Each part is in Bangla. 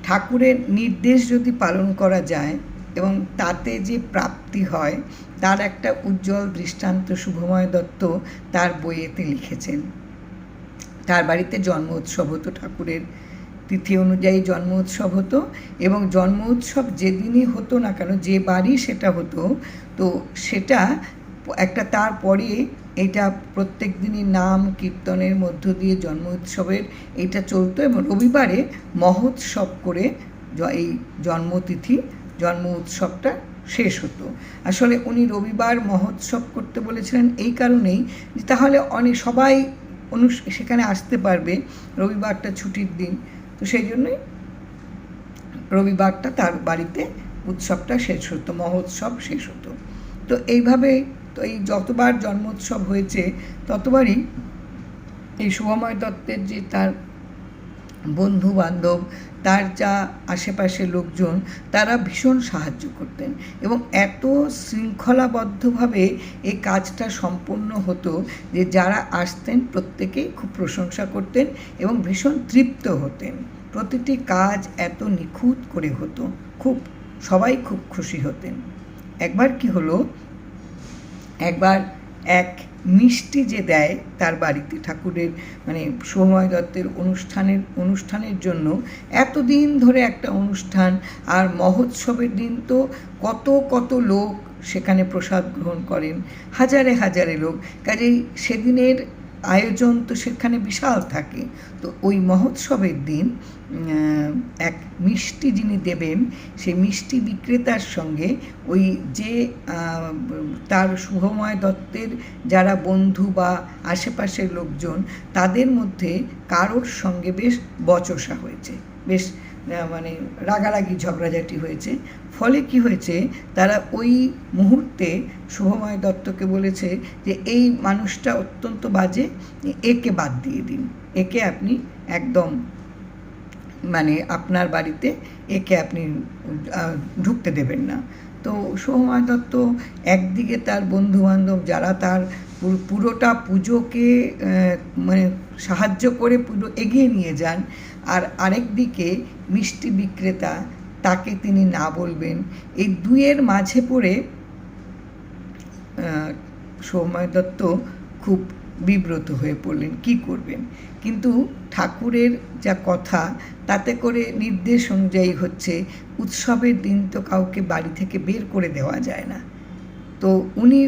ঠাকুরের নির্দেশ যদি পালন করা যায় এবং তাতে যে প্রাপ্তি হয় তার একটা উজ্জ্বল দৃষ্টান্ত শুভময় দত্ত তার বইয়েতে লিখেছেন। তার বাড়িতে জন্ম উৎসব হতো, ঠাকুরের তিথি অনুযায়ী জন্ম উৎসব হতো, এবং জন্ম উৎসব যেদিনই হতো না কেন, যে বাড়ি সেটা হতো, তো সেটা একটা তারপরে এটা প্রত্যেক দিনই নাম কীর্তনের মধ্য দিয়ে জন্ম উৎসবের এইটা চলতো, এবং রবিবারে মহোৎসব করে এই জন্মতিথি জন্ম উৎসবটা শেষ হতো। আসলে উনি রবিবার মহোৎসব করতে বলেছিলেন এই কারণেই যে তাহলে সবাই সেখানে আসতে পারবে, রবিবারটা ছুটির দিন, তো সেই জন্যই রবিবারটা তার বাড়িতে উৎসবটা শেষ হতো, মহোৎসব শেষ হতো। তো এইভাবে তো এই যতবার জন্মোৎসব হয়েছে ততবারই এই শুভময় দত্তের যে তার বন্ধু বান্ধব, তার যা আশেপাশে লোকজন, তারা ভীষণ সাহায্য করতেন, এবং এত শৃঙ্খলাবদ্ধভাবে এই কাজটা সম্পূর্ণ হতো যে যারা আসতেন প্রত্যেকেই খুব প্রশংসা করতেন এবং ভীষণ তৃপ্ত হতেন। প্রতিটি কাজ এত নিখুঁত করে হতো, সবাই খুব খুশি হতেন। একবার কি হলো, একবার এক মিষ্টি যে দেয় তার বাড়িতে ঠাকুরের মানে শুভময় দত্তের অনুষ্ঠানের জন্য, এতদিন ধরে একটা অনুষ্ঠান, আর মহোৎসবের দিন তো কত কত লোক সেখানে প্রসাদ গ্রহণ করেন, হাজারে হাজারে লোক, কাজেই সেদিনের আয়োজন তো সেখানে বিশাল থাকে। তো ওই মহোৎসবের দিন এক মিষ্টি যিনি দেবেন, সেই মিষ্টি বিক্রেতার সঙ্গে ওই যে তার শুভময় দত্তের যারা বন্ধু বা আশেপাশের লোকজন, তাদের মধ্যে কারোর সঙ্গে বেশ বচসা হয়েছে, বেশ মানে রাগারাগি ঝগড়াঝাটি হয়েছে। ফলে কি হয়েছে, তারা ওই মুহূর্তে শুভময় দত্তকে বলেছে যে এই মানুষটা অত্যন্ত বাজে, একে বাদ দিয়ে দিন, একে আপনি একদম মানে আপনার বাড়িতে একে আপনি ঢুকতে দেবেন না। তো শুভময় দত্ত একদিকে তার বন্ধুবান্ধব যারা তার পুরোটা পুজোকে মানে সাহায্য করে পুরো এগিয়ে নিয়ে যান, আর আরেকদিকে মিষ্টি বিক্রেতা, তাকে তিনি না বলবেন, এই দুয়ের মাঝে পড়ে শুভময় দত্ত খুব বিব্রত হয়ে পড়লেন, কি করবেন। কিন্তু ঠাকুরের যা কথা, তাতে করে নির্দেশ অনুযায়ী হচ্ছে উৎসবের দিন তো কাউকে বাড়ি থেকে বের করে দেওয়া যায় না। তো উনি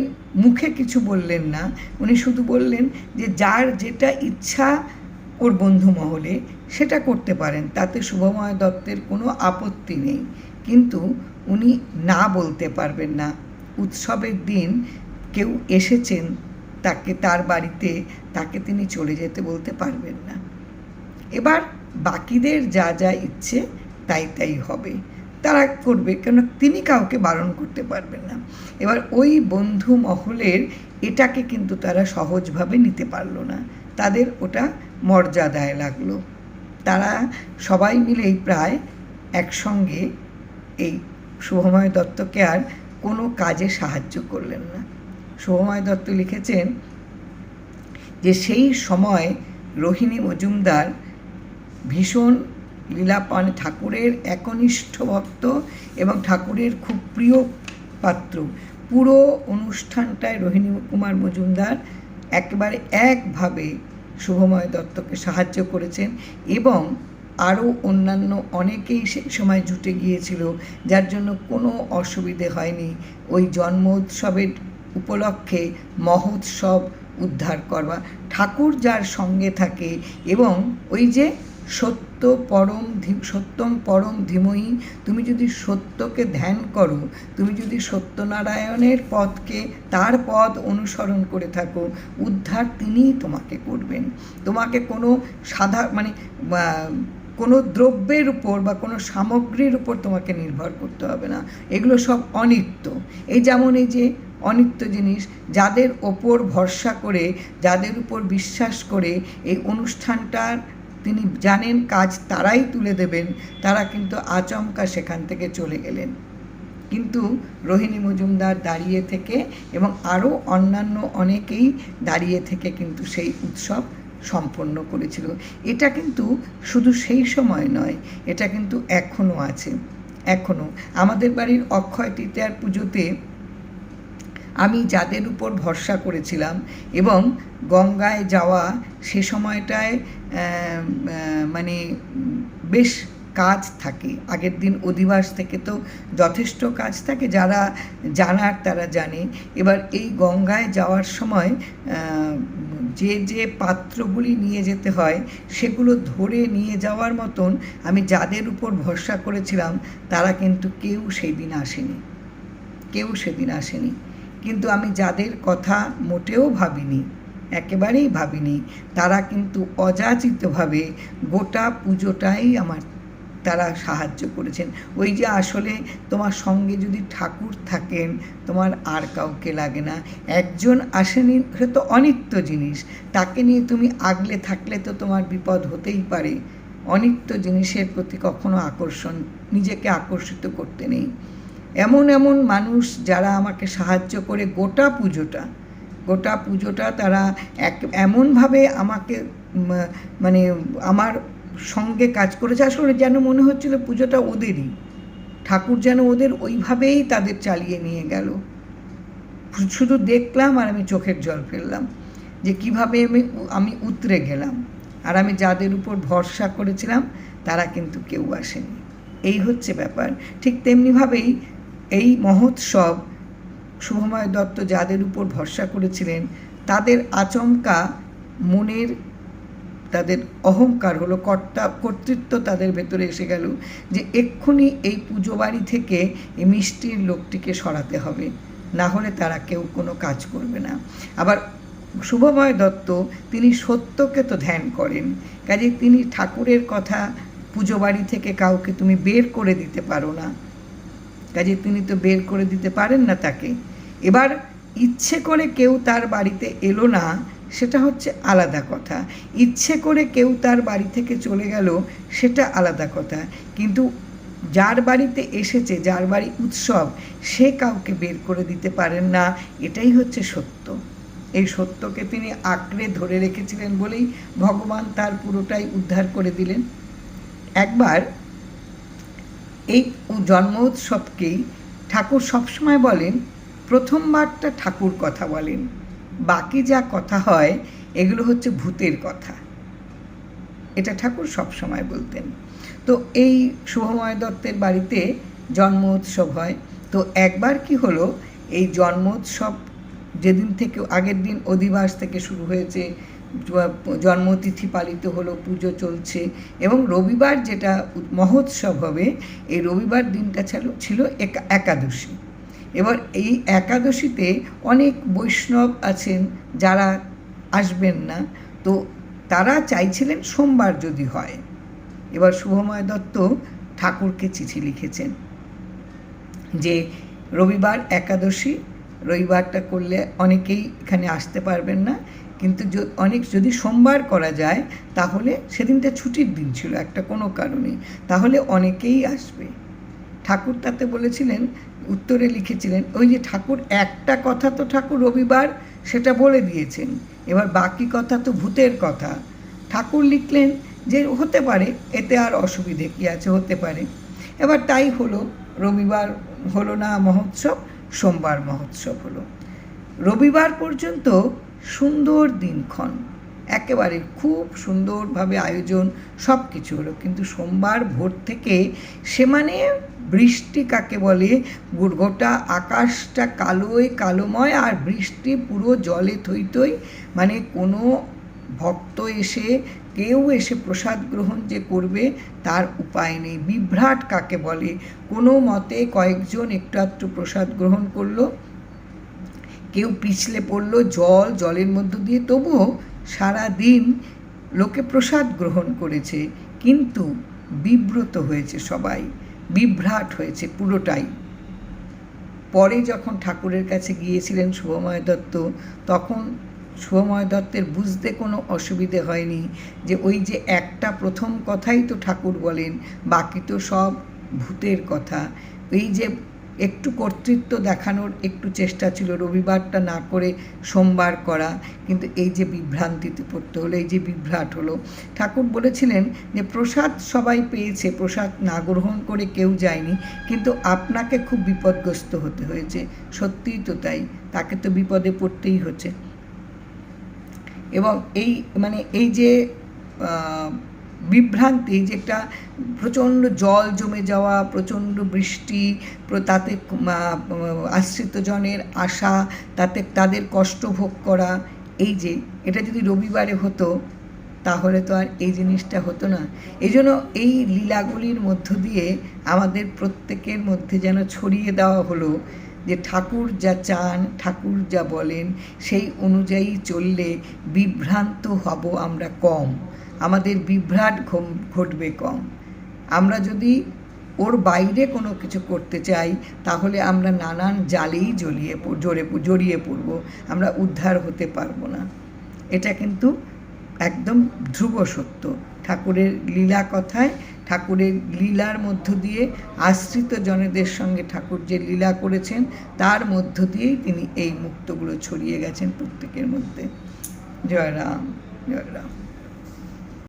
মুখে কিছু বললেন না, উনি শুধু বললেন যে যার যেটা ইচ্ছা ওর বন্ধু মহলে সেটা করতে পারেন, তাতে শুভময় দত্তের কোনো আপত্তি নেই, কিন্তু উনি না বলতে পারবেন না। উৎসবের দিন কেউ এসেছেন তার বাড়িতে, তাকে তিনি চলে যেতে বলতে পারবেন না। এবার বাকিদের যা যা ইচ্ছে তাই হবে, তারা করবে, কেন তিনি কাউকে বারণ করতে পারবেন না। এবার ওই বন্ধু মহলের এটাকে কিন্তু তারা সহজভাবে নিতে পারলো না, তাদের ওটা মর্যাদায় লাগলো। তারা সবাই মিলেই প্রায় একসঙ্গে এই শুভময় দত্তকে আর কোনো কাজে সাহায্য করলেন না। শুভময় দত্ত লিখেছেন যে সেই সময় রোহিণী মজুমদার ভীষণ লীলাপান, ঠাকুরের একনিষ্ঠ ভক্ত এবং ঠাকুরের খুব প্রিয় পাত্র। পুরো অনুষ্ঠানটায় রোহিণী কুমার মজুমদার একেবারে একভাবে শুভময় দত্তকে সাহায্য করেছেন, এবং আরও অন্যান্য অনেকেই সেই সময় জুটে গিয়েছিল, যার জন্য কোনো অসুবিধে হয়নি ওই জন্ম উৎসবের উপলক্ষে মহোৎসব উদ্ধার করবা। ঠাকুর যার সঙ্গে থাকে, এবং ওই যে সত্যম পরম ধীমহি, তুমি যদি সত্যকে ধ্যান করো, তুমি যদি সত্যনারায়ণের পথকে, তার পথ অনুসরণ করে থাকো, উদ্ধার তিনিই তোমাকে করবেন। তোমাকে কোনো কোনো দ্রব্যের উপর বা কোনো সামগ্রীর উপর তোমাকে নির্ভর করতে হবে না, এগুলো সব অনিত্য। এই যেমন এই যে অনিত্য জিনিস, যাদের ওপর ভরসা করে, যাদের উপর বিশ্বাস করে এই অনুষ্ঠানটার তিনি জানেন কাজ তারাই তুলে দেবেন, তারা কিন্তু আচমকা সেখান থেকে চলে গেলেন। কিন্তু রোহিণী মজুমদার দাঁড়িয়ে থেকে এবং আরও অন্যান্য অনেকেই দাঁড়িয়ে থেকে কিন্তু সেই উৎসব সম্পন্ন করেছিল। এটা কিন্তু শুধু সেই সময় নয়, এটা কিন্তু এখনও আছে। এখনও আমাদের বাড়ির অক্ষয় তৃতীয়ার পুজোতে আমি যাদের উপর ভরসা করেছিলাম এবং গঙ্গায় যাওয়া সে সময়টায় মানে বেশ কাজ থাকে, আগের দিন অধিবাস থেকে তো যথেষ্ট কাজ থাকে, যারা জানার তারা জানে। এবার এই গঙ্গায় যাওয়ার সময় যে যে পাত্রগুলি নিয়ে যেতে হয় সেগুলো ধরে নিয়ে যাওয়ার মতন আমি যাদের উপর ভরসা করেছিলাম তারা কিন্তু কেউ সেদিন আসেনি। কিন্তু আমি যাদের কথা মোটেও ভাবিনি, একেবারেই ভাবিনি, তারা কিন্তু অযাচিতভাবে গোটা পুজোটাই তারা সাহায্য করেছেন। ওই যে আসলে তোমার সঙ্গে যদি ঠাকুর থাকেন তোমার আর কাউকে লাগে না। একজন আসেনি, সে তো অনিত্য জিনিস, তাকে নিয়ে তুমি আগলে থাকলে তো তোমার বিপদ হতেই পারে। অনিত্য জিনিসের প্রতি কখনো নিজেকে আকর্ষিত করতে নেই। এমন এমন মানুষ যারা আমাকে সাহায্য করে গোটা পুজোটা তারা এমনভাবে আমাকে মানে আমার সঙ্গে কাজ করেছে, আসলে যেন মনে হচ্ছিল পুজোটা ওদেরই, ঠাকুর যেন ওদের ওইভাবেই তাদের চালিয়ে নিয়ে গেল। শুধু দেখলাম আর আমি চোখের জল ফেললাম যে কীভাবে আমি উতরে গেলাম। আর আমি যাদের উপর ভরসা করেছিলাম তারা কিন্তু কেউ আসেনি। এই হচ্ছে ব্যাপার। ঠিক তেমনিভাবেই এই মহোৎসব শুভময় দত্ত যাদের উপর ভরসা করেছিলেন তাদের আচমকা মনের তাদের অহংকার হলো, কর্তৃত্ব তাদের ভেতরে এসে গেল যে এক্ষুনি এই পুজো বাড়ি থেকে এই মিষ্টির লোকটিকে সরাতে হবে, না হলে তারা কেউ কোনো কাজ করবে না। আবার শুভময় দত্ত তিনি সত্যকে তো ধ্যান করেন, কাজে তিনি ঠাকুরের কথা পুজো বাড়ি থেকে কাউকে তুমি বের করে দিতে পারো না, কাজে তিনি তো বের করে দিতে পারেন না তাকে। এবার ইচ্ছে করে কেউ তার বাড়িতে এলো না সেটা হচ্ছে আলাদা কথা, ইচ্ছে করে কেউ তার বাড়ি থেকে চলে গেল সেটা আলাদা কথা, কিন্তু যার বাড়িতে এসেছে, যার বাড়ি উৎসব, সে কাউকে বের করে দিতে পারেন না। এটাই হচ্ছে সত্য। এই সত্যকে তিনি আঁকড়ে ধরে রেখেছিলেন বলেই ভগবান তার পুরোটাই উদ্ধার করে দিলেন। একবার এই জন্মোৎসবকেই ঠাকুর সবসময় বলেন প্রথমবারটা ঠাকুর কথা বলেন, বাকি যা কথা হয় এগুলো হচ্ছে ভূতের কথা, এটা ঠাকুর সবসময় বলতেন। তো এই শুভময় দত্তের বাড়িতে জন্মোৎসব হয়। তো একবার কি হলো, এই জন্মোৎসব যেদিন থেকে আগের দিন অধিবাস থেকে শুরু হয়েছে, জন্মতিথি পালিত হলো, পুজো চলছে, এবং রবিবার যেটা মহোৎসব হবে এই রবিবার দিনটা ছিল একাদশী। এবার এই একাদশীতে অনেক বৈষ্ণব আছেন যারা আসবেন না, তো তারা চাইছিলেন সোমবার যদি হয়। এবার শুভময় দত্ত ঠাকুরকে চিঠি লিখেছেন যে রবিবার একাদশী, রবিবারটা করলে অনেকেই এখানে আসতে পারবেন না, কিন্তু যদি সোমবার করা যায় তাহলে সেদিনটা ছুটির দিন ছিল একটা কোনো কারণে, তাহলে অনেকেই আসবে। ঠাকুর তাতে বলেছিলেন, উত্তরে লিখেছিলেন, ওই যে ঠাকুর একটা কথা তো ঠাকুর রবিবার সেটা বলে দিয়েছেন, এবার বাকি কথা তো ভূতের কথা। ঠাকুর লিখলেন যে হতে পারে, এতে আর অসুবিধে কী আছে, হতে পারে। এবার তাই হলো, রবিবার হলো না মহোৎসব, সোমবার মহোৎসব হলো। রবিবার পর্যন্ত সুন্দর দিনক্ষণ, একেবারে খুব সুন্দরভাবে আয়োজন, সব কিছু হলো, কিন্তু সোমবার ভোর থেকে সে মানে বৃষ্টি কাকে বলে, গোটা আকাশটা কালোময়, আর বৃষ্টি পুরো জলে থই থই, মানে কোনো ভক্ত কেউ এসে প্রসাদ গ্রহণ যে করবে তার উপায় নেই। বিভ্রাট কাকে বলে, কোনো মতে কয়েকজন একটু প্রসাদ গ্রহণ করলো, কেউ পিছলে পড়লো জলের মধ্য দিয়ে, তবুও সারা দিন লোকে প্রসাদ গ্রহণ করেছে, কিন্তু বিব্রত হয়েছে সবাই, বিভ্রাট হয়েছে পুরোটাই। পরে যখন ঠাকুরের কাছে গিয়েছিলেন শুভময় দত্ত, তখন শুভময় দত্তের বুঝতে কোনো অসুবিধে হয়নি যে ওই যে একটা প্রথম কথাই তো ঠাকুর বলেন, বাকি তো সব ভূতের কথা। এই যে একটু কর্তৃত্ব দেখানোর একটু চেষ্টা ছিল, রবিবারটা না করে সোমবার করা, কিন্তু এই যে বিভ্রান্তিতে পড়তে হলো, এই যে বিভ্রাট হলো। ঠাকুর বলেছিলেন যে প্রসাদ সবাই পেয়েছে, প্রসাদ না গ্রহণ করে কেউ যায়নি, কিন্তু আপনাকে খুব বিপদগ্রস্ত হতে হয়েছে। সত্যিই তো তাই, তাকে তো বিপদে পড়তেই হচ্ছে। এবং এই যে বিভ্রান্তি, যেটা প্রচণ্ড জল জমে যাওয়া, প্রচণ্ড বৃষ্টি, তাতে আশ্রিতজনের আশা, তাতে তাদের কষ্ট ভোগ করা, এই যে এটা যদি রবিবারে হতো তাহলে তো আর এই জিনিসটা হতো না। এই জন্য এই লীলাগুলির মধ্য দিয়ে আমাদের প্রত্যেকের মধ্যে যেন ছড়িয়ে দেওয়া হলো যে ঠাকুর যা চান, ঠাকুর যা বলেন, সেই অনুযায়ী চললে বিভ্রান্ত হব আমরা কম, আমাদের বিভ্রাট ঘটবে কম। আমরা যদি ওর বাইরে কোনো কিছু করতে চাই তাহলে আমরা নানান জালেই জড়িয়ে পড়ব, আমরা উদ্ধার হতে পারবো না। এটা কিন্তু একদম ধ্রুব সত্য। ঠাকুরের লীলা কথায়, ঠাকুরের লীলার মধ্য দিয়ে আশ্রিত জনেদের সঙ্গে ঠাকুর যে লীলা করেছেন তার মধ্য দিয়েই তিনি এই মুক্তগুলো ছড়িয়ে গেছেন প্রত্যেকের মধ্যে। জয় রাম, জয় রাম।